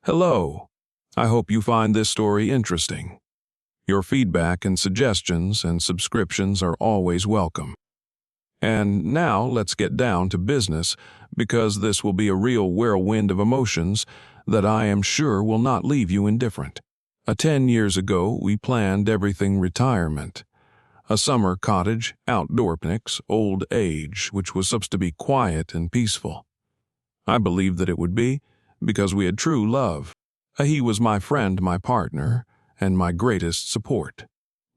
Hello. I hope you find this story interesting. Your feedback and suggestions and subscriptions are always welcome. And now let's get down to business, because this will be a real whirlwind of emotions that I am sure will not leave you indifferent. 10 years ago, we planned everything retirement. A summer cottage, outdoor picnics, old age, which was supposed to be quiet and peaceful. I believed that it would be, because we had true love. He was my friend, my partner, and my greatest support.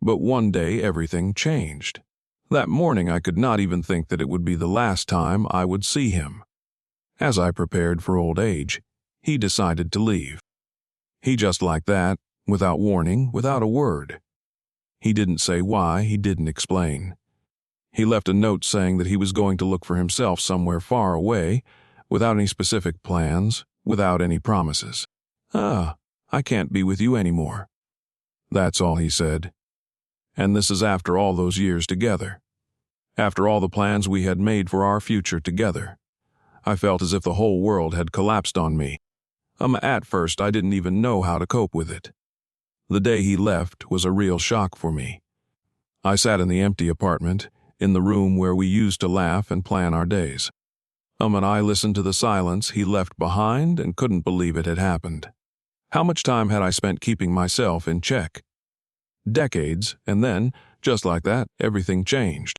But one day everything changed. That morning I could not even think that it would be the last time I would see him. As I prepared for old age, he decided to leave. He just like that, without warning, without a word. He didn't say why, he didn't explain. He left a note saying that he was going to look for himself somewhere far away, without any specific plans, without any promises. I can't be with you anymore. That's all he said. And this is after all those years together. After all the plans we had made for our future together. I felt as if the whole world had collapsed on me. At first, I didn't even know how to cope with it. The day he left was a real shock for me. I sat in the empty apartment, in the room where we used to laugh and plan our days. And I listened to the silence he left behind and couldn't believe it had happened. How much time had I spent keeping myself in check? Decades, and then, just like that, everything changed.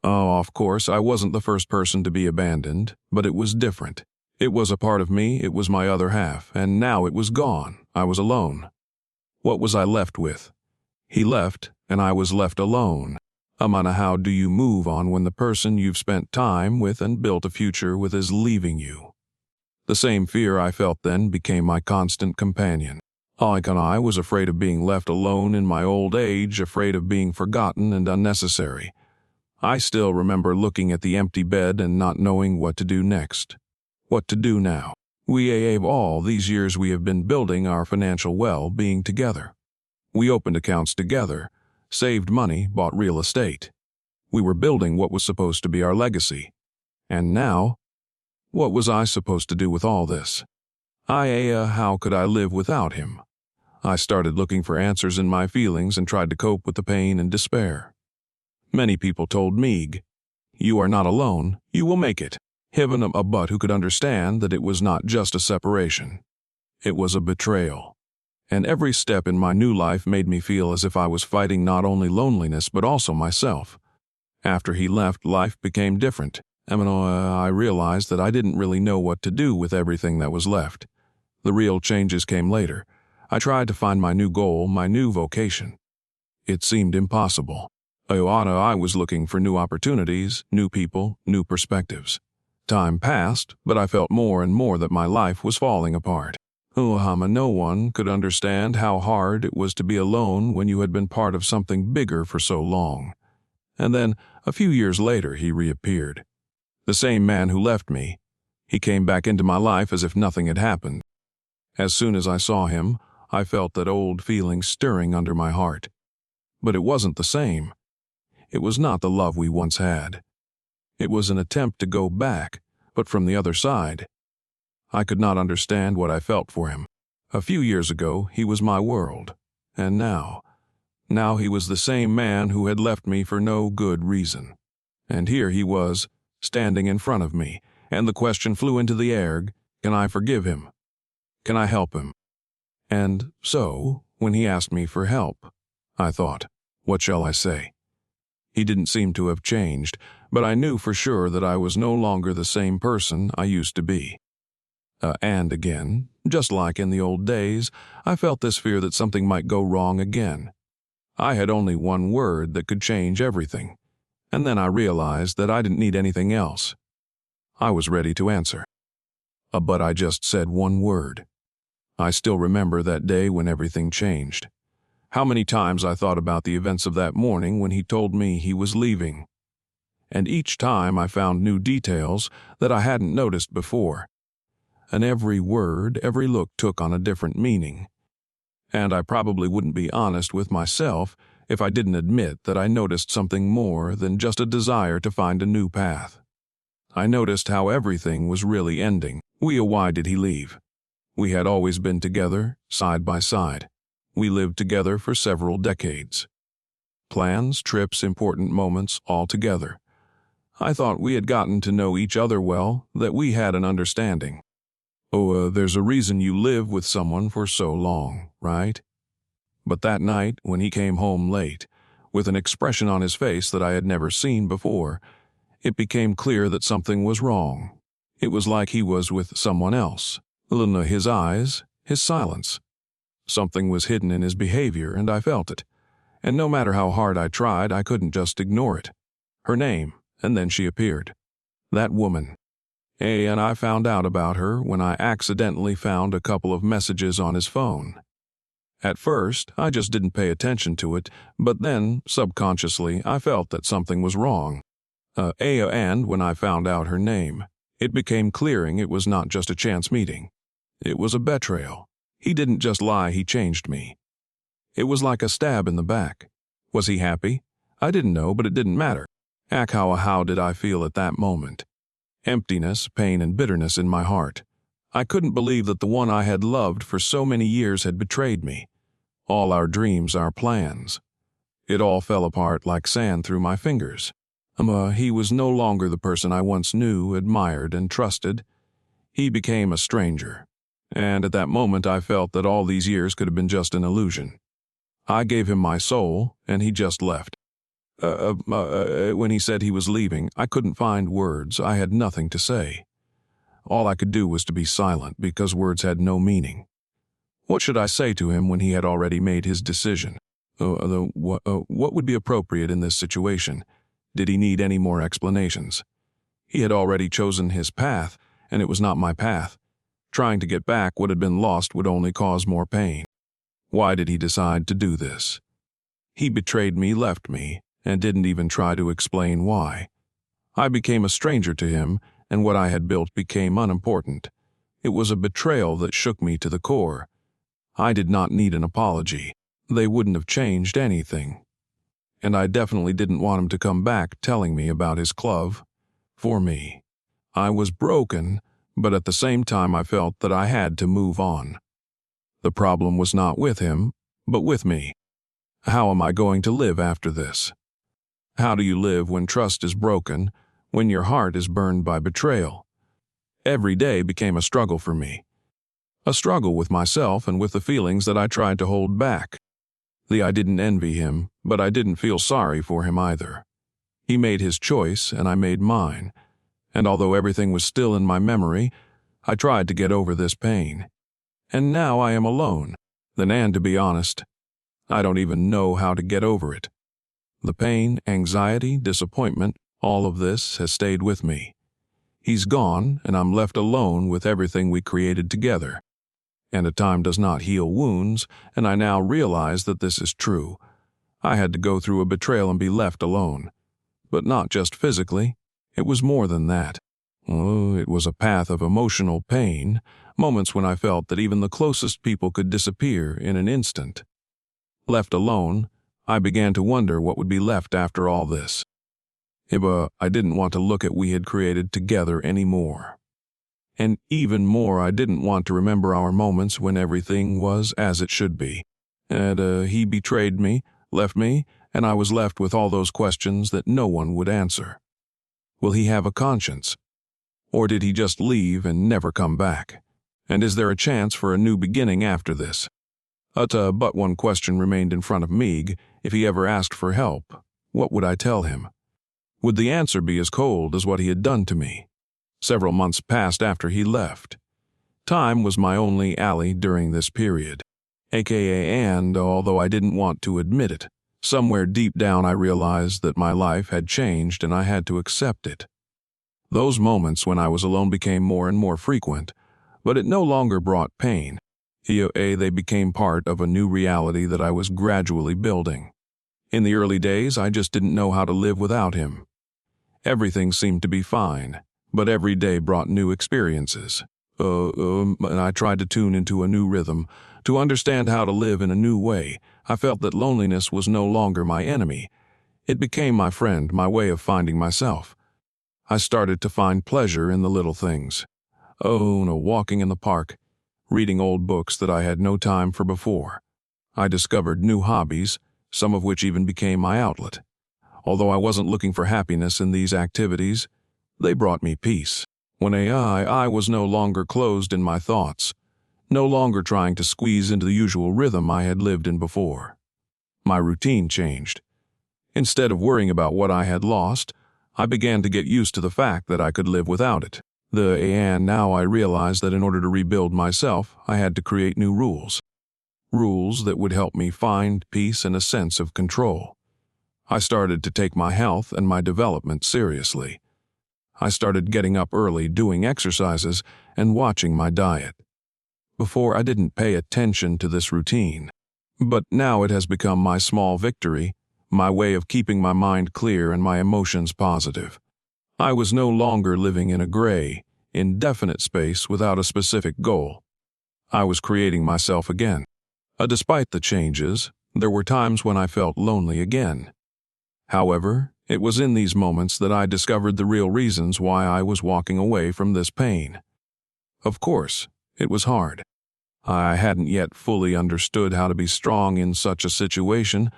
Of course, I wasn't the first person to be abandoned, but it was different. It was a part of me, it was my other half, and now it was gone. I was alone. What was I left with? He left, and I was left alone. How do you move on when the person you've spent time with and built a future with is leaving you? The same fear I felt then became my constant companion. I was afraid of being left alone in my old age, afraid of being forgotten and unnecessary. I still remember looking at the empty bed and not knowing what to do next. What to do now? All these years we have been building our financial well-being together. We opened accounts together, saved money, bought real estate. We were building what was supposed to be our legacy. And now, what was I supposed to do with all this? How could I live without him? I started looking for answers in my feelings and tried to cope with the pain and despair. Many people told me, "You are not alone, you will make it." But who could understand that it was not just a separation. It was a betrayal. And every step in my new life made me feel as if I was fighting not only loneliness but also myself. After he left, life became different. I realized that I didn't really know what to do with everything that was left. The real changes came later. I tried to find my new goal, my new vocation. It seemed impossible. I was looking for new opportunities, new people, new perspectives. Time passed, but I felt more and more that my life was falling apart. No one could understand how hard it was to be alone when you had been part of something bigger for so long. And then, a few years later, he reappeared. The same man who left me. He came back into my life as if nothing had happened. As soon as I saw him, I felt that old feeling stirring under my heart. But it wasn't the same. It was not the love we once had. It was an attempt to go back, but from the other side. I could not understand what I felt for him. A few years ago, he was my world. And now he was the same man who had left me for no good reason. And here he was, standing in front of me, and the question flew into the air, can I forgive him? Can I help him? And so, when he asked me for help, I thought, what shall I say? He didn't seem to have changed, but I knew for sure that I was no longer the same person I used to be. And again, just like in the old days, I felt this fear that something might go wrong again. I had only one word that could change everything, and then I realized that I didn't need anything else. I was ready to answer. But I just said one word. I still remember that day when everything changed. How many times I thought about the events of that morning when he told me he was leaving. And each time I found new details that I hadn't noticed before. And every word, every look took on a different meaning. And I probably wouldn't be honest with myself if I didn't admit that I noticed something more than just a desire to find a new path. I noticed how everything was really ending. Why did he leave? We had always been together, side by side. We lived together for several decades. Plans, trips, important moments, all together. I thought we had gotten to know each other well, that we had an understanding. There's a reason you live with someone for so long, right? But that night, when he came home late, with an expression on his face that I had never seen before, it became clear that something was wrong. It was like he was with someone else. His eyes, his silence. Something was hidden in his behavior, and I felt it. And no matter how hard I tried, I couldn't just ignore it. Her name, and then she appeared. That woman. And I found out about her when I accidentally found a couple of messages on his phone. At first, I just didn't pay attention to it, but then, subconsciously, I felt that something was wrong. And when I found out her name, it became clear it was not just a chance meeting. It was a betrayal. He didn't just lie, he changed me. It was like a stab in the back. Was he happy? I didn't know, but it didn't matter. How did I feel at that moment? Emptiness, pain, and bitterness in my heart. I couldn't believe that the one I had loved for so many years had betrayed me. All our dreams, our plans. It all fell apart like sand through my fingers. He was no longer the person I once knew, admired, and trusted. He became a stranger. And at that moment I felt that all these years could have been just an illusion. I gave him my soul, and he just left. When he said he was leaving, I couldn't find words. I had nothing to say. All I could do was to be silent, because words had no meaning. What should I say to him when he had already made his decision? What would be appropriate in this situation? Did he need any more explanations? He had already chosen his path, and it was not my path. Trying to get back what had been lost would only cause more pain. Why did he decide to do this? He betrayed me, left me, and didn't even try to explain why. I became a stranger to him, and what I had built became unimportant. It was a betrayal that shook me to the core. I did not need an apology. They wouldn't have changed anything. And I definitely didn't want him to come back telling me about his club. For me. I was broken, but at the same time I felt that I had to move on. The problem was not with him, but with me. How am I going to live after this? How do you live when trust is broken, when your heart is burned by betrayal? Every day became a struggle for me. A struggle with myself and with the feelings that I tried to hold back. I didn't envy him, but I didn't feel sorry for him either. He made his choice, and I made mine. And although everything was still in my memory, I tried to get over this pain. And now I am alone. And to be honest, I don't even know how to get over it. The pain, anxiety, disappointment, all of this has stayed with me. He's gone, and I'm left alone with everything we created together. And time does not heal wounds, and I now realize that this is true. I had to go through a betrayal and be left alone. But not just physically. It was more than that. It was a path of emotional pain, moments when I felt that even the closest people could disappear in an instant. Left alone, I began to wonder what would be left after all this. I didn't want to look at what we had created together anymore. And even more, I didn't want to remember our moments when everything was as it should be. He betrayed me, left me, and I was left with all those questions that no one would answer. Will he have a conscience? Or did he just leave and never come back? And is there a chance for a new beginning after this? But one question remained in front of me. If he ever asked for help, what would I tell him? Would the answer be as cold as what he had done to me? Several months passed after he left. Time was my only ally during this period. And although I didn't want to admit it, somewhere deep down I realized that my life had changed and I had to accept it. Those moments when I was alone became more and more frequent, but it no longer brought pain. They became part of a new reality that I was gradually building. In the early days, I just didn't know how to live without him. Everything seemed to be fine, but every day brought new experiences. And I tried to tune into a new rhythm, to understand how to live in a new way. I felt that loneliness was no longer my enemy. It became my friend, my way of finding myself. I started to find pleasure in the little things. Walking in the park, reading old books that I had no time for before. I discovered new hobbies, some of which even became my outlet. Although I wasn't looking for happiness in these activities, they brought me peace. When I was no longer closed in my thoughts, no longer trying to squeeze into the usual rhythm I had lived in before. My routine changed. Instead of worrying about what I had lost, I began to get used to the fact that I could live without it. And now I realized that in order to rebuild myself, I had to create new rules. Rules that would help me find peace and a sense of control. I started to take my health and my development seriously. I started getting up early, doing exercises, and watching my diet. Before, I didn't pay attention to this routine, but now it has become my small victory, my way of keeping my mind clear and my emotions positive. I was no longer living in a gray, indefinite space without a specific goal. I was creating myself again. Despite the changes, there were times when I felt lonely again. However, it was in these moments that I discovered the real reasons why I was walking away from this pain. Of course, it was hard. I hadn't yet fully understood how to be strong in such a situation,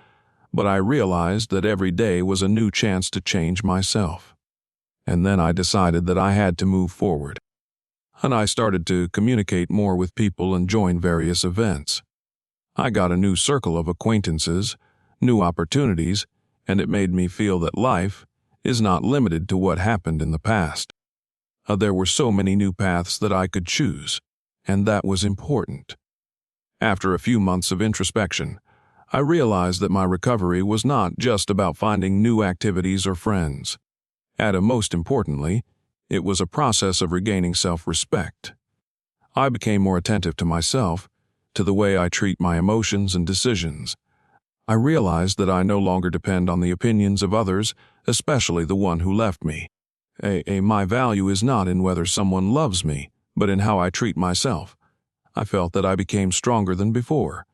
but I realized that every day was a new chance to change myself. And then I decided that I had to move forward. And I started to communicate more with people and join various events. I got a new circle of acquaintances, new opportunities, and it made me feel that life is not limited to what happened in the past. There were so many new paths that I could choose, and that was important. After a few months of introspection, I realized that my recovery was not just about finding new activities or friends. Most importantly, it was a process of regaining self-respect. I became more attentive to myself, to the way I treat my emotions and decisions. I realized that I no longer depend on the opinions of others, especially the one who left me. My value is not in whether someone loves me, but in how I treat myself. I felt that I became stronger than before.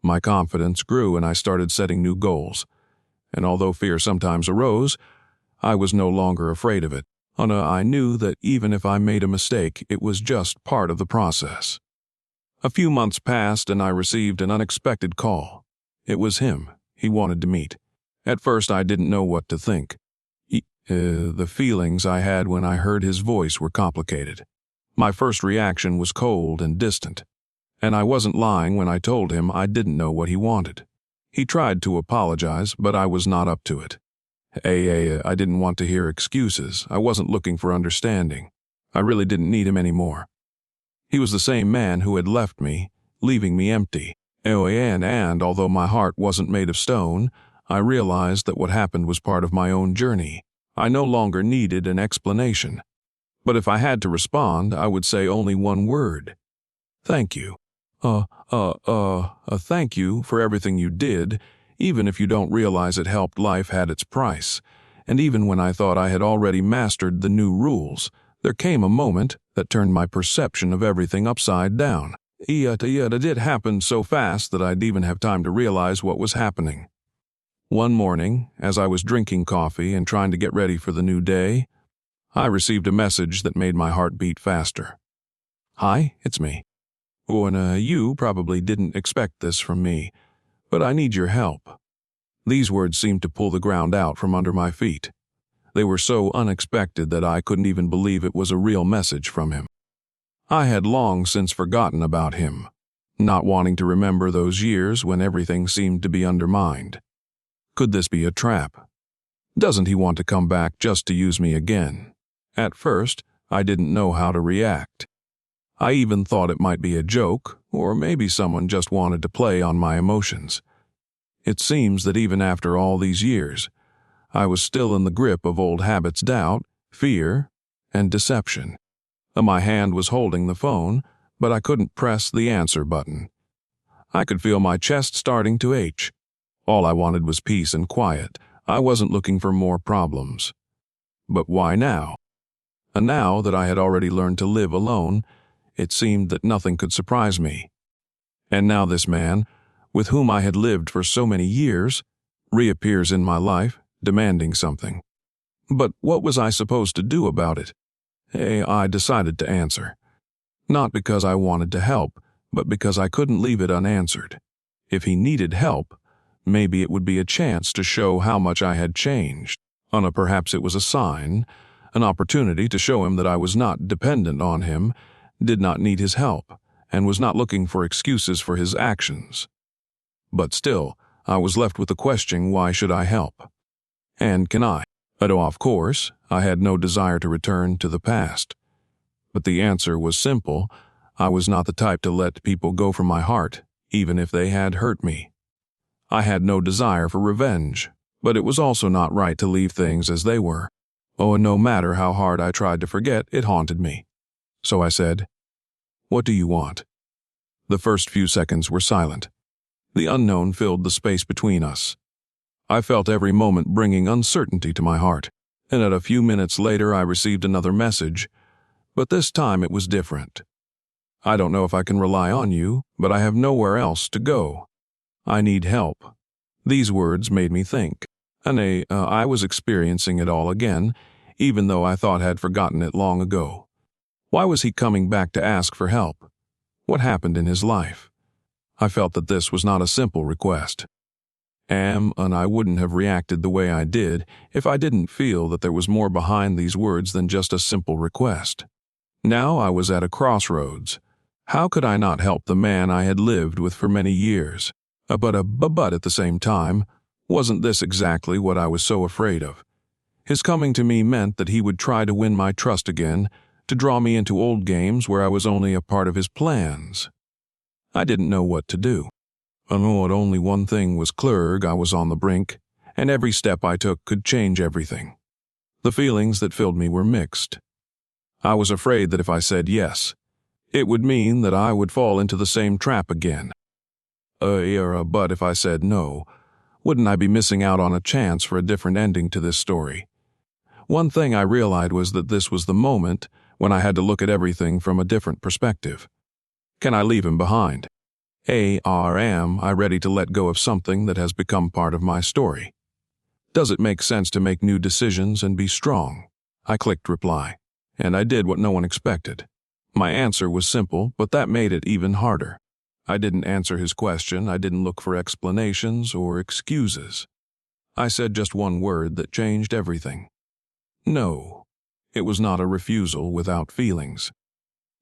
My confidence grew and I started setting new goals. And although fear sometimes arose, I was no longer afraid of it. I knew that even if I made a mistake, it was just part of the process. A few months passed and I received an unexpected call. It was him. He wanted to meet. At first, I didn't know what to think. The feelings I had when I heard his voice were complicated. My first reaction was cold and distant. And I wasn't lying when I told him I didn't know what he wanted. He tried to apologize, but I was not up to it. I didn't want to hear excuses. I wasn't looking for understanding. I really didn't need him anymore. He was the same man who had left me, leaving me empty. And although my heart wasn't made of stone, I realized that what happened was part of my own journey. I no longer needed an explanation. But if I had to respond, I would say only one word. Thank you. Thank you for everything you did, even if you don't realize it helped. Life had its price. And even when I thought I had already mastered the new rules, there came a moment that turned my perception of everything upside down. It did happen so fast that I'd even have time to realize what was happening. One morning, as I was drinking coffee and trying to get ready for the new day, I received a message that made my heart beat faster. Hi, it's me. You probably didn't expect this from me, but I need your help. These words seemed to pull the ground out from under my feet. They were so unexpected that I couldn't even believe it was a real message from him. I had long since forgotten about him, not wanting to remember those years when everything seemed to be undermined. Could this be a trap? Doesn't he want to come back just to use me again? At first, I didn't know how to react. I even thought it might be a joke, or maybe someone just wanted to play on my emotions. It seems that even after all these years, I was still in the grip of old habits, doubt, fear, and deception. My hand was holding the phone, but I couldn't press the answer button. I could feel my chest starting to ache. All I wanted was peace and quiet. I wasn't looking for more problems. But why now? And now that I had already learned to live alone, it seemed that nothing could surprise me. And now this man, with whom I had lived for so many years, reappears in my life, demanding something. But what was I supposed to do about it? I decided to answer. Not because I wanted to help, but because I couldn't leave it unanswered. If he needed help, maybe it would be a chance to show how much I had changed. Perhaps it was a sign, an opportunity to show him that I was not dependent on him, did not need his help, and was not looking for excuses for his actions. But still, I was left with the question, why should I help? And can I? Of course, I had no desire to return to the past. But the answer was simple. I was not the type to let people go from my heart, even if they had hurt me. I had no desire for revenge, but it was also not right to leave things as they were. And no matter how hard I tried to forget, it haunted me. So I said, "What do you want?" The first few seconds were silent. The unknown filled the space between us. I felt every moment bringing uncertainty to my heart, and a few minutes later I received another message, but this time it was different. "I don't know if I can rely on you, but I have nowhere else to go. I need help." These words made me think, and I was experiencing it all again, even though I thought I had forgotten it long ago. Why was he coming back to ask for help? What happened in his life? I felt that this was not a simple request. And I wouldn't have reacted the way I did if I didn't feel that there was more behind these words than just a simple request. Now I was at a crossroads. How could I not help the man I had lived with for many years? But at the same time, wasn't this exactly what I was so afraid of? His coming to me meant that he would try to win my trust again, to draw me into old games where I was only a part of his plans. I didn't know what to do. Only one thing was clear: I was on the brink, and every step I took could change everything. The feelings that filled me were mixed. I was afraid that if I said yes, it would mean that I would fall into the same trap again. But if I said no, wouldn't I be missing out on a chance for a different ending to this story? One thing I realized was that this was the moment when I had to look at everything from a different perspective. Can I leave him behind? Am I ready to let go of something that has become part of my story? Does it make sense to make new decisions and be strong? I clicked reply, and I did what no one expected. My answer was simple, but that made it even harder. I didn't answer his question. I didn't look for explanations or excuses. I said just one word that changed everything. No. It was not a refusal without feelings.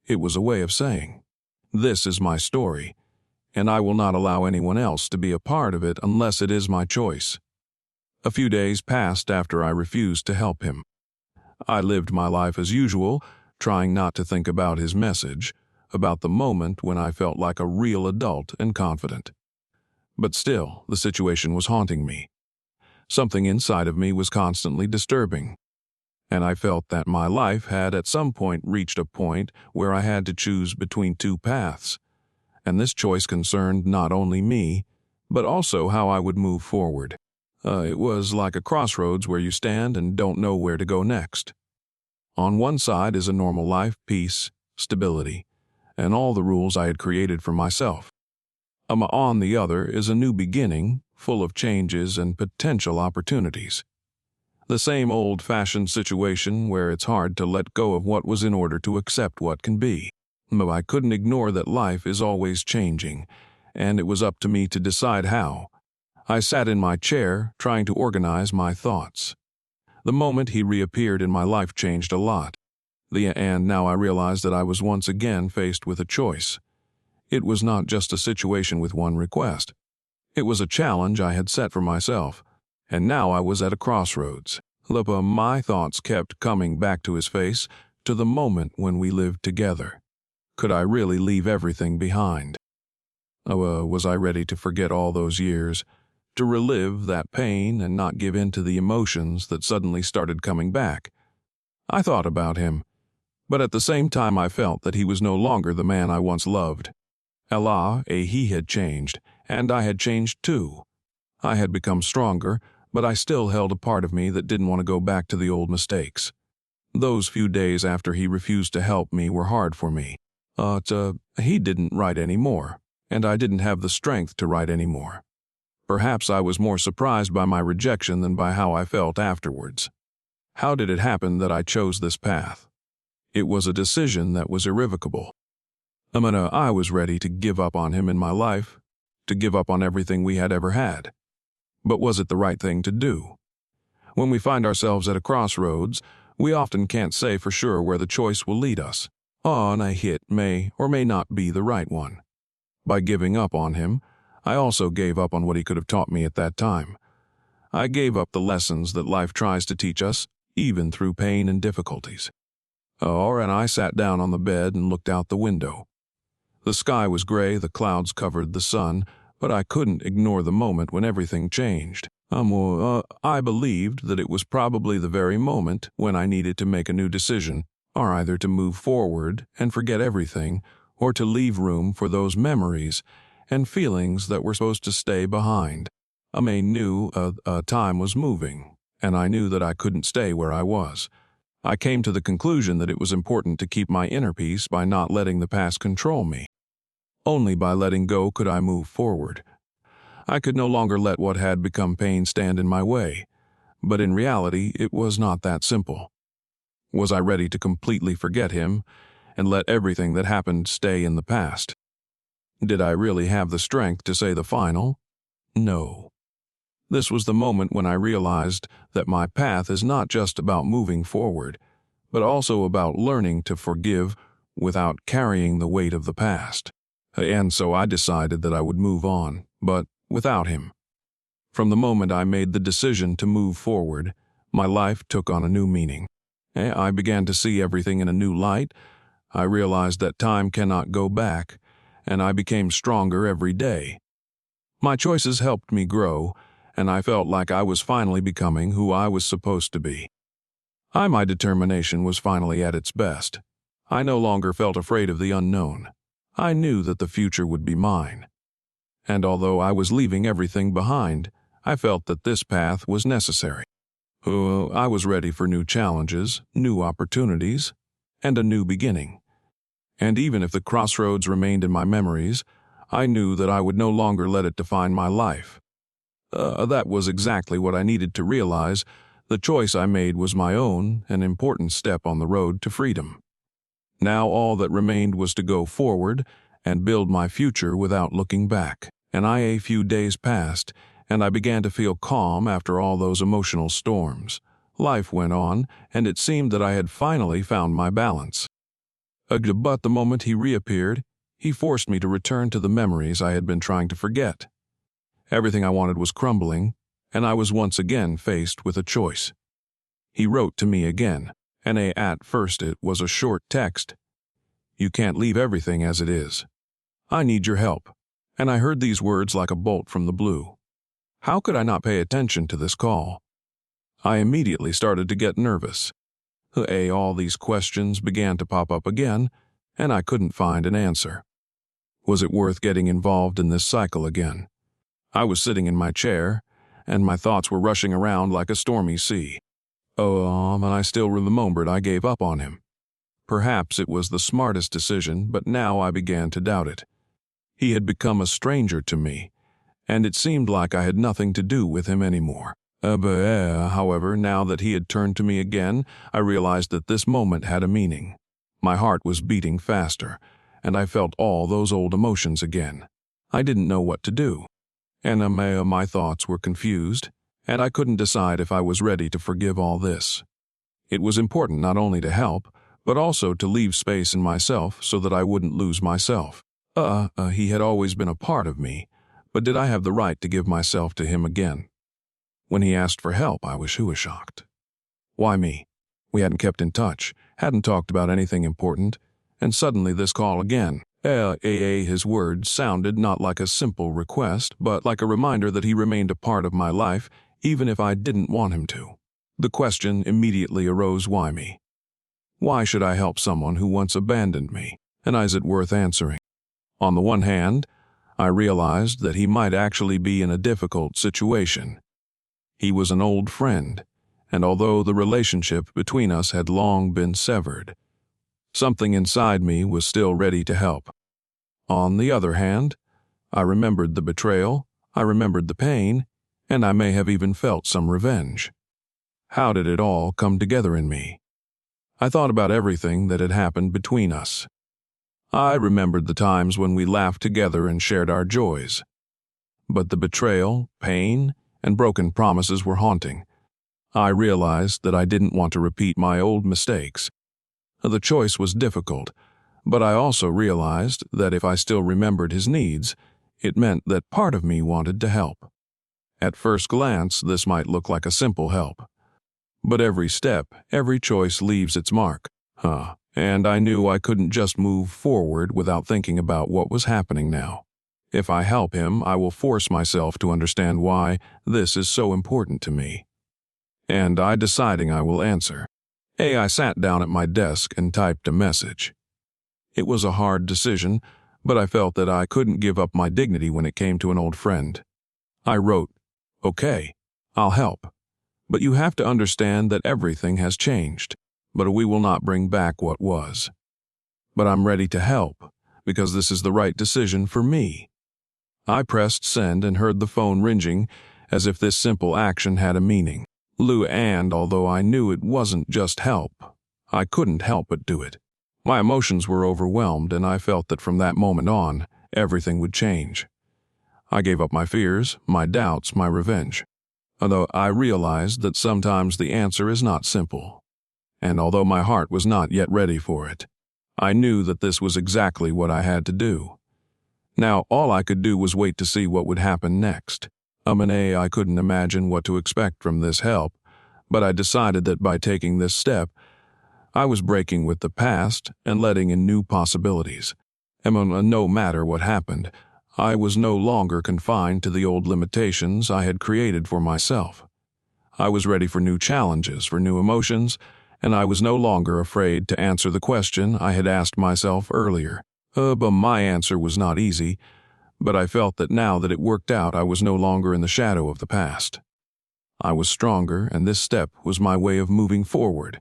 It was a way of saying, "This is my story, and I will not allow anyone else to be a part of it unless it is my choice." A few days passed after I refused to help him. I lived my life as usual, trying not to think about his message, about the moment when I felt like a real adult and confident. But still, the situation was haunting me. Something inside of me was constantly disturbing, and I felt that my life had at some point reached a point where I had to choose between two paths, and this choice concerned not only me, but also how I would move forward. It was like a crossroads where you stand and don't know where to go next. On one side is a normal life, peace, stability, and all the rules I had created for myself. On the other is a new beginning, full of changes and potential opportunities. The same old-fashioned situation where it's hard to let go of what was in order to accept what can be. But I couldn't ignore that life is always changing, and it was up to me to decide how. I sat in my chair, trying to organize my thoughts. The moment he reappeared in my life changed a lot. And now I realized that I was once again faced with a choice. It was not just a situation with one request. It was a challenge I had set for myself, and now I was at a crossroads. My thoughts kept coming back to his face, to the moment when we lived together. Could I really leave everything behind? Was I ready to forget all those years, to relive that pain and not give in to the emotions that suddenly started coming back? I thought about him, but at the same time I felt that he was no longer the man I once loved. He had changed, and I had changed too. I had become stronger, but I still held a part of me that didn't want to go back to the old mistakes. Those few days after he refused to help me were hard for me. He didn't write anymore, and I didn't have the strength to write anymore. Perhaps I was more surprised by my rejection than by how I felt afterwards. How did it happen that I chose this path? It was a decision that was irrevocable. I was ready to give up on him in my life, to give up on everything we had ever had. But was it the right thing to do? When we find ourselves at a crossroads, we often can't say for sure where the choice will lead us. On a hit may or may not be the right one. By giving up on him, I also gave up on what he could have taught me at that time. I gave up the lessons that life tries to teach us, even through pain and difficulties. And I sat down on the bed and looked out the window. The sky was gray, the clouds covered the sun, but I couldn't ignore the moment when everything changed. I believed that it was probably the very moment when I needed to make a new decision, or either to move forward and forget everything, or to leave room for those memories and feelings that were supposed to stay behind. I knew time was moving, and I knew that I couldn't stay where I was. I came to the conclusion that it was important to keep my inner peace by not letting the past control me. Only by letting go could I move forward. I could no longer let what had become pain stand in my way, but in reality it was not that simple. Was I ready to completely forget him and let everything that happened stay in the past? Did I really have the strength to say the final? No. This was the moment when I realized that my path is not just about moving forward, but also about learning to forgive without carrying the weight of the past. And so I decided that I would move on, but without him. From the moment I made the decision to move forward, my life took on a new meaning. I began to see everything in a new light. I realized that time cannot go back, and I became stronger every day. My choices helped me grow, and I felt like I was finally becoming who I was supposed to be. My determination was finally at its best. I no longer felt afraid of the unknown. I knew that the future would be mine. And although I was leaving everything behind, I felt that this path was necessary. I was ready for new challenges, new opportunities, and a new beginning. And even if the crossroads remained in my memories, I knew that I would no longer let it define my life. That was exactly what I needed to realize. The choice I made was my own, an important step on the road to freedom. Now all that remained was to go forward and build my future without looking back. And a few days passed, and I began to feel calm after all those emotional storms. Life went on, and it seemed that I had finally found my balance. But the moment he reappeared, he forced me to return to the memories I had been trying to forget. Everything I wanted was crumbling, and I was once again faced with a choice. He wrote to me again, and at first it was a short text. "You can't leave everything as it is. I need your help." And I heard these words like a bolt from the blue. How could I not pay attention to this call? I immediately started to get nervous. All these questions began to pop up again, and I couldn't find an answer. Was it worth getting involved in this cycle again? I was sitting in my chair, and my thoughts were rushing around like a stormy sea. And I still remembered I gave up on him. Perhaps it was the smartest decision, but now I began to doubt it. He had become a stranger to me, and it seemed like I had nothing to do with him anymore. However, now that he had turned to me again, I realized that this moment had a meaning. My heart was beating faster, and I felt all those old emotions again. I didn't know what to do, and my thoughts were confused, and I couldn't decide if I was ready to forgive all this. It was important not only to help, but also to leave space in myself so that I wouldn't lose myself. He had always been a part of me, but did I have the right to give myself to him again? When he asked for help, I was shocked. Why me? We hadn't kept in touch, hadn't talked about anything important, and suddenly this call again. His words sounded not like a simple request, but like a reminder that he remained a part of my life, even if I didn't want him to. The question immediately arose, why me? Why should I help someone who once abandoned me? And is it worth answering? On the one hand, I realized that he might actually be in a difficult situation. He was an old friend, and although the relationship between us had long been severed, something inside me was still ready to help. On the other hand, I remembered the betrayal, I remembered the pain, and I may have even felt some revenge. How did it all come together in me? I thought about everything that had happened between us. I remembered the times when we laughed together and shared our joys. But the betrayal, pain, and broken promises were haunting. I realized that I didn't want to repeat my old mistakes. The choice was difficult, but I also realized that if I still remembered his needs, it meant that part of me wanted to help. At first glance, this might look like a simple help. But every step, every choice leaves its mark. And I knew I couldn't just move forward without thinking about what was happening now. If I help him, I will force myself to understand why this is so important to me. And I deciding I will answer. I sat down at my desk and typed a message. It was a hard decision, but I felt that I couldn't give up my dignity when it came to an old friend. I wrote, "Okay, I'll help. But you have to understand that everything has changed, but we will not bring back what was. But I'm ready to help, because this is the right decision for me." I pressed send and heard the phone ringing, as if this simple action had a meaning. And although I knew it wasn't just help, I couldn't help but do it. My emotions were overwhelmed, and I felt that from that moment on, everything would change. I gave up my fears, my doubts, my revenge. Although I realized that sometimes the answer is not simple. And although my heart was not yet ready for it, I knew that this was exactly what I had to do. Now, all I could do was wait to see what would happen next. I couldn't imagine what to expect from this help, but I decided that by taking this step, I was breaking with the past and letting in new possibilities. No matter what happened, I was no longer confined to the old limitations I had created for myself. I was ready for new challenges, for new emotions, and I was no longer afraid to answer the question I had asked myself earlier. But my answer was not easy, but I felt that now that it worked out, I was no longer in the shadow of the past. I was stronger, and this step was my way of moving forward.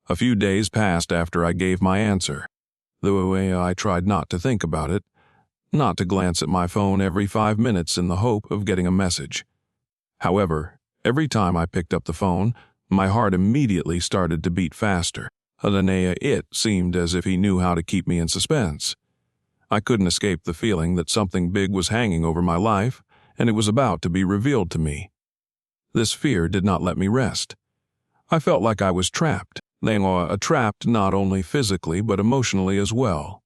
A few days passed after I gave my answer. Though I tried not to think about it, not to glance at my phone every 5 minutes in the hope of getting a message. However, every time I picked up the phone, my heart immediately started to beat faster. It seemed as if he knew how to keep me in suspense. I couldn't escape the feeling that something big was hanging over my life, and it was about to be revealed to me. This fear did not let me rest. I felt like I was trapped, trapped not only physically but emotionally as well.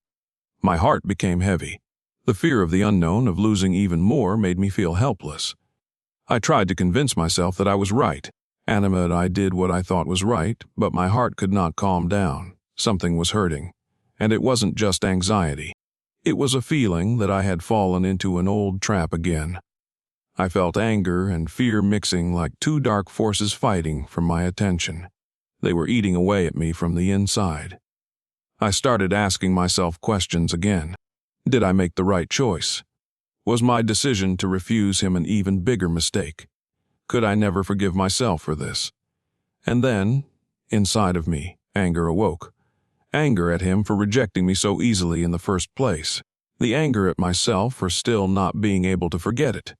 My heart became heavy. The fear of the unknown, of losing even more, made me feel helpless. I tried to convince myself that I was right. I did what I thought was right, but my heart could not calm down. Something was hurting, and it wasn't just anxiety. It was a feeling that I had fallen into an old trap again. I felt anger and fear mixing like two dark forces fighting for my attention. They were eating away at me from the inside. I started asking myself questions again. Did I make the right choice? Was my decision to refuse him an even bigger mistake? Could I never forgive myself for this? And then, inside of me, anger awoke. Anger at him for rejecting me so easily in the first place. The anger at myself for still not being able to forget it.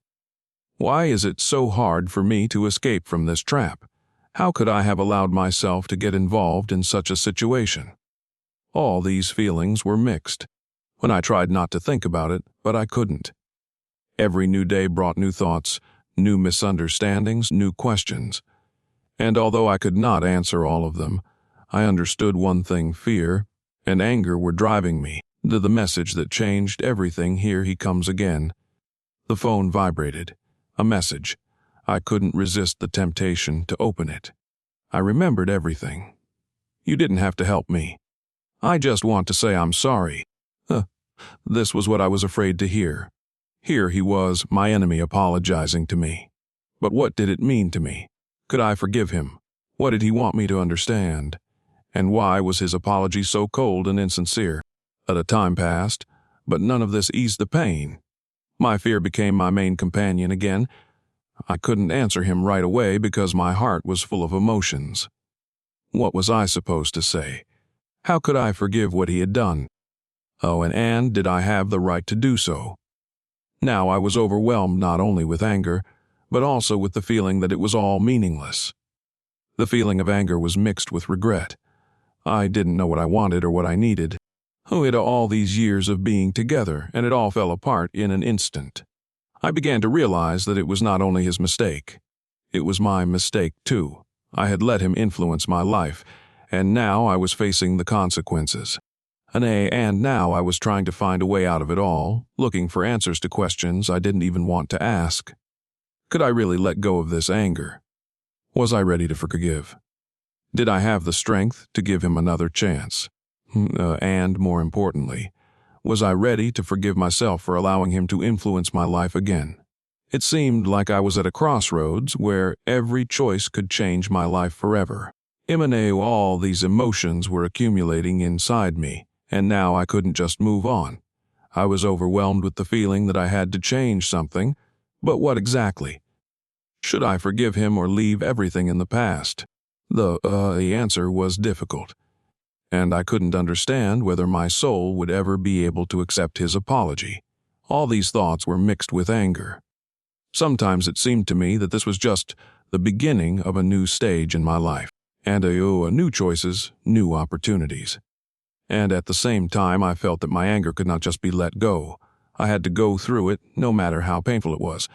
Why is it so hard for me to escape from this trap? How could I have allowed myself to get involved in such a situation? All these feelings were mixed. When I tried not to think about it, but I couldn't. Every new day brought new thoughts, new misunderstandings, new questions. And although I could not answer all of them, I understood one thing: fear and anger were driving me to the message that changed everything. Here he comes again. The phone vibrated. A message. I couldn't resist the temptation to open it. I remembered everything. "You didn't have to help me. I just want to say I'm sorry." This was what I was afraid to hear. Here he was, my enemy, apologizing to me. But what did it mean to me? Could I forgive him? What did he want me to understand? And why was his apology so cold and insincere? A time passed, but none of this eased the pain. My fear became my main companion again. I couldn't answer him right away because my heart was full of emotions. What was I supposed to say? How could I forgive what he had done? And did I have the right to do so? Now I was overwhelmed not only with anger, but also with the feeling that it was all meaningless. The feeling of anger was mixed with regret. I didn't know what I wanted or what I needed. Oh, it all these years of being together, and it all fell apart in an instant. I began to realize that it was not only his mistake. It was my mistake, too. I had let him influence my life, and now I was facing the consequences. And now I was trying to find a way out of it all, looking for answers to questions I didn't even want to ask. Could I really let go of this anger? Was I ready to forgive? Did I have the strength to give him another chance? And more importantly, was I ready to forgive myself for allowing him to influence my life again? It seemed like I was at a crossroads where every choice could change my life forever. All these emotions were accumulating inside me, and now I couldn't just move on. I was overwhelmed with the feeling that I had to change something, but what exactly? Should I forgive him or leave everything in the past? The answer was difficult, and I couldn't understand whether my soul would ever be able to accept his apology. All these thoughts were mixed with anger. Sometimes it seemed to me that this was just the beginning of a new stage in my life, and new choices, new opportunities. And at the same time, I felt that my anger could not just be let go. I had to go through it, no matter how painful it was,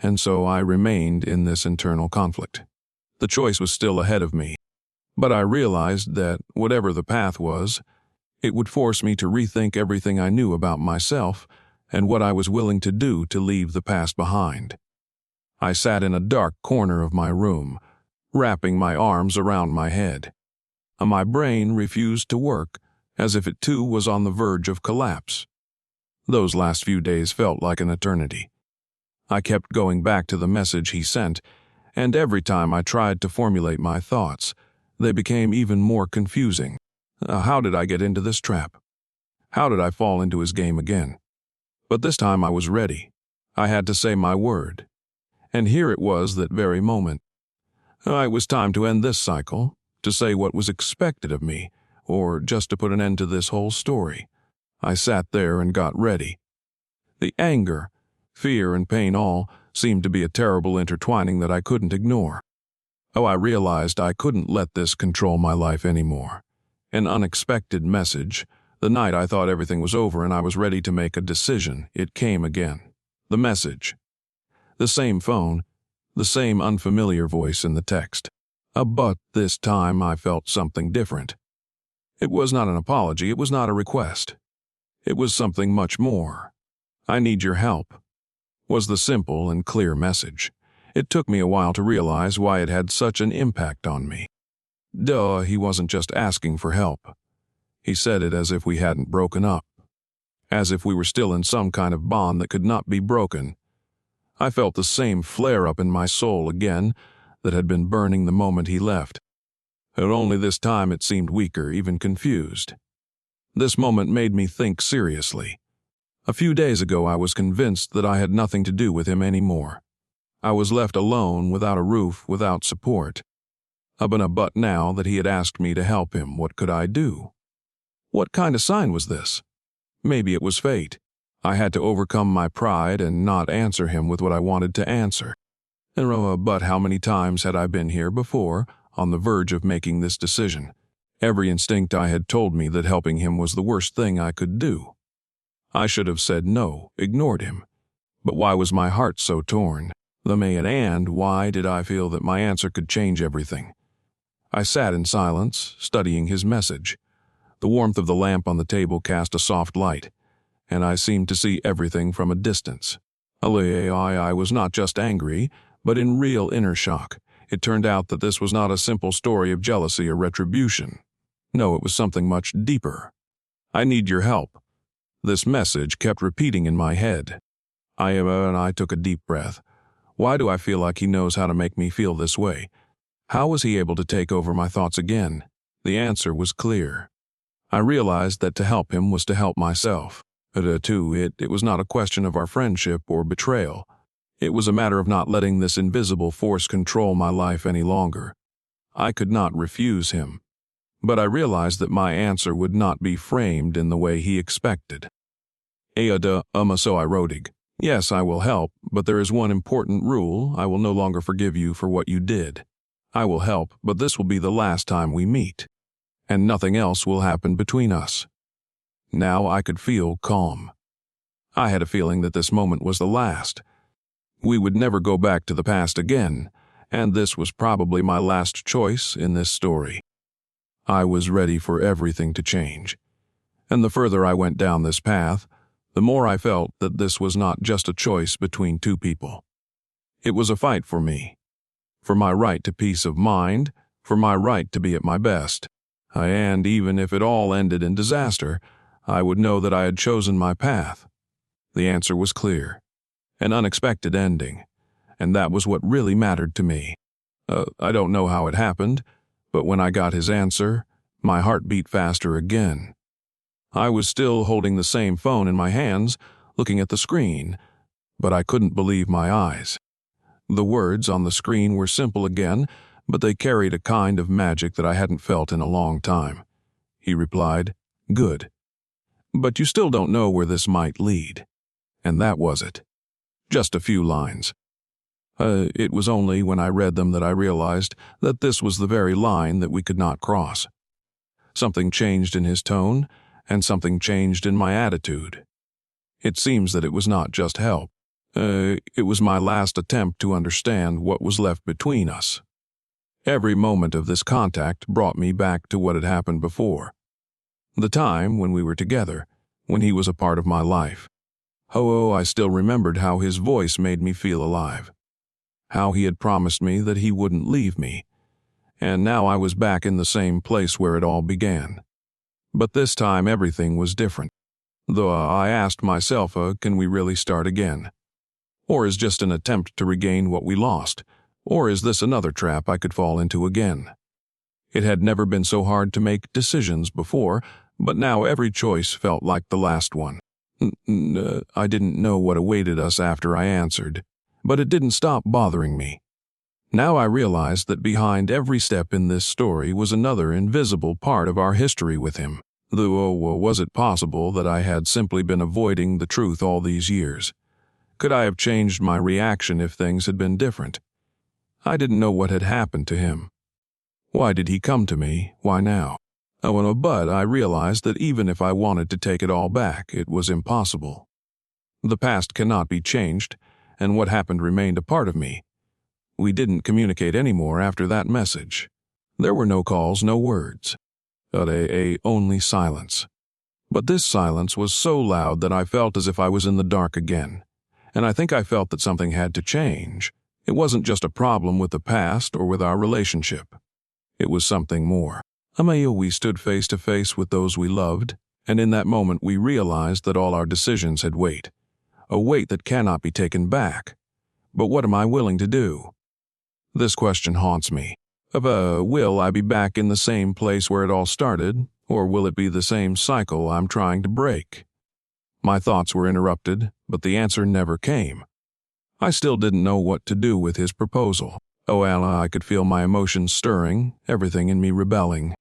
and so I remained in this internal conflict. The choice was still ahead of me, but I realized that whatever the path was, it would force me to rethink everything I knew about myself and what I was willing to do to leave the past behind. I sat in a dark corner of my room, wrapping my arms around my head. My brain refused to work, as if it too was on the verge of collapse. Those last few days felt like an eternity. I kept going back to the message he sent, and every time I tried to formulate my thoughts, they became even more confusing. How did I get into this trap? How did I fall into his game again? But this time I was ready. I had to say my word. And here it was that very moment. It was time to end this cycle, to say what was expected of me, or just to put an end to this whole story. I sat there and got ready. The anger, fear, and pain all seemed to be a terrible intertwining that I couldn't ignore. I realized I couldn't let this control my life anymore. An unexpected message. The night I thought everything was over and I was ready to make a decision, it came again. The message. The same phone, the same unfamiliar voice in the text. But this time I felt something different. It was not an apology, it was not a request. It was something much more. I need your help, was the simple and clear message. It took me a while to realize why it had such an impact on me. He wasn't just asking for help. He said it as if we hadn't broken up, as if we were still in some kind of bond that could not be broken. I felt the same flare-up in my soul again that had been burning the moment he left. But only this time it seemed weaker, even confused. This moment made me think seriously. A few days ago I was convinced that I had nothing to do with him anymore. I was left alone, without a roof, without support. But now that he had asked me to help him, what could I do? What kind of sign was this? Maybe it was fate. I had to overcome my pride and not answer him with what I wanted to answer. But how many times had I been here before, on the verge of making this decision? Every instinct I had told me that helping him was the worst thing I could do. I should have said no, ignored him. But why was my heart so torn? And why did I feel that my answer could change everything? I sat in silence, studying his message. The warmth of the lamp on the table cast a soft light, and I seemed to see everything from a distance. I was not just angry, but in real inner shock. It turned out that this was not a simple story of jealousy or retribution. No, it was something much deeper. I need your help. This message kept repeating in my head. I took a deep breath. Why do I feel like he knows how to make me feel this way? How was he able to take over my thoughts again? The answer was clear. I realized that to help him was to help myself. It was not a question of our friendship or betrayal. It was a matter of not letting this invisible force control my life any longer. I could not refuse him. But I realized that my answer would not be framed in the way he expected. So I wrote, yes, I will help, but there is one important rule. I will no longer forgive you for what you did. I will help, but this will be the last time we meet, and nothing else will happen between us. Now I could feel calm. I had a feeling that this moment was the last. We would never go back to the past again, and this was probably my last choice in this story. I was ready for everything to change. And the further I went down this path, the more I felt that this was not just a choice between two people. It was a fight for me, for my right to peace of mind, for my right to be at my best. And even if it all ended in disaster, I would know that I had chosen my path. The answer was clear, an unexpected ending, and that was what really mattered to me. I don't know how it happened, but when I got his answer, my heart beat faster again. I was still holding the same phone in my hands, looking at the screen, but I couldn't believe my eyes. The words on the screen were simple again, but they carried a kind of magic that I hadn't felt in a long time. He replied, "Good. But you still don't know where this might lead." And that was it. Just a few lines. It was only when I read them that I realized that this was the very line that we could not cross. Something changed in his tone, and something changed in my attitude. It seems that it was not just help. It was my last attempt to understand what was left between us. Every moment of this contact brought me back to what had happened before. The time when we were together, when he was a part of my life. Oh, I still remembered how his voice made me feel alive. How he had promised me that he wouldn't leave me. And now I was back in the same place where it all began. But this time everything was different. Though I asked myself, can we really start again? Or is just an attempt to regain what we lost? Or is this another trap I could fall into again? It had never been so hard to make decisions before, but now every choice felt like the last one. I didn't know what awaited us after I answered, but it didn't stop bothering me. Now I realized that behind every step in this story was another invisible part of our history with him. Though, was it possible that I had simply been avoiding the truth all these years? Could I have changed my reaction if things had been different? I didn't know what had happened to him. Why did he come to me? Why now? But I realized that even if I wanted to take it all back, it was impossible. The past cannot be changed, and what happened remained a part of me. We didn't communicate anymore after that message. There were no calls, no words. Only silence. But this silence was so loud that I felt as if I was in the dark again. And I think I felt that something had to change. It wasn't just a problem with the past or with our relationship. It was something more. We stood face to face with those we loved, and in that moment we realized that all our decisions had weight. A weight that cannot be taken back. But what am I willing to do? This question haunts me. Will I be back in the same place where it all started, or will it be the same cycle I'm trying to break? My thoughts were interrupted, but the answer never came. I still didn't know what to do with his proposal. I could feel my emotions stirring, everything in me rebelling.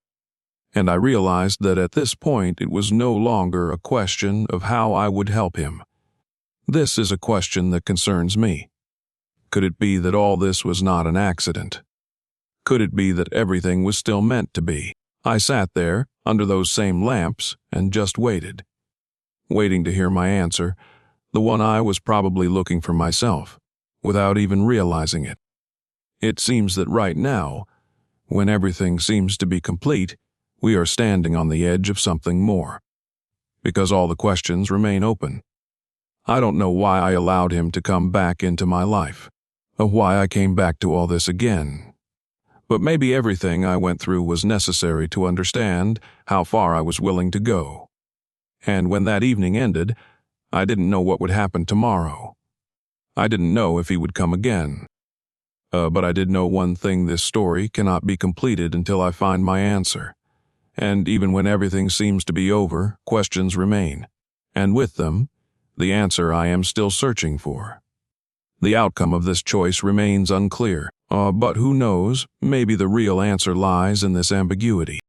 And I realized that at this point it was no longer a question of how I would help him. This is a question that concerns me. Could it be that all this was not an accident? Could it be that everything was still meant to be? I sat there, under those same lamps, and just waited. Waiting to hear my answer, the one I was probably looking for myself, without even realizing it. It seems that right now, when everything seems to be complete, we are standing on the edge of something more. Because all the questions remain open. I don't know why I allowed him to come back into my life, or why I came back to all this again. But maybe everything I went through was necessary to understand how far I was willing to go. And when that evening ended, I didn't know what would happen tomorrow. I didn't know if he would come again. But I did know one thing: this story cannot be completed until I find my answer. And even when everything seems to be over, questions remain. And with them, the answer I am still searching for. The outcome of this choice remains unclear. But who knows, maybe the real answer lies in this ambiguity.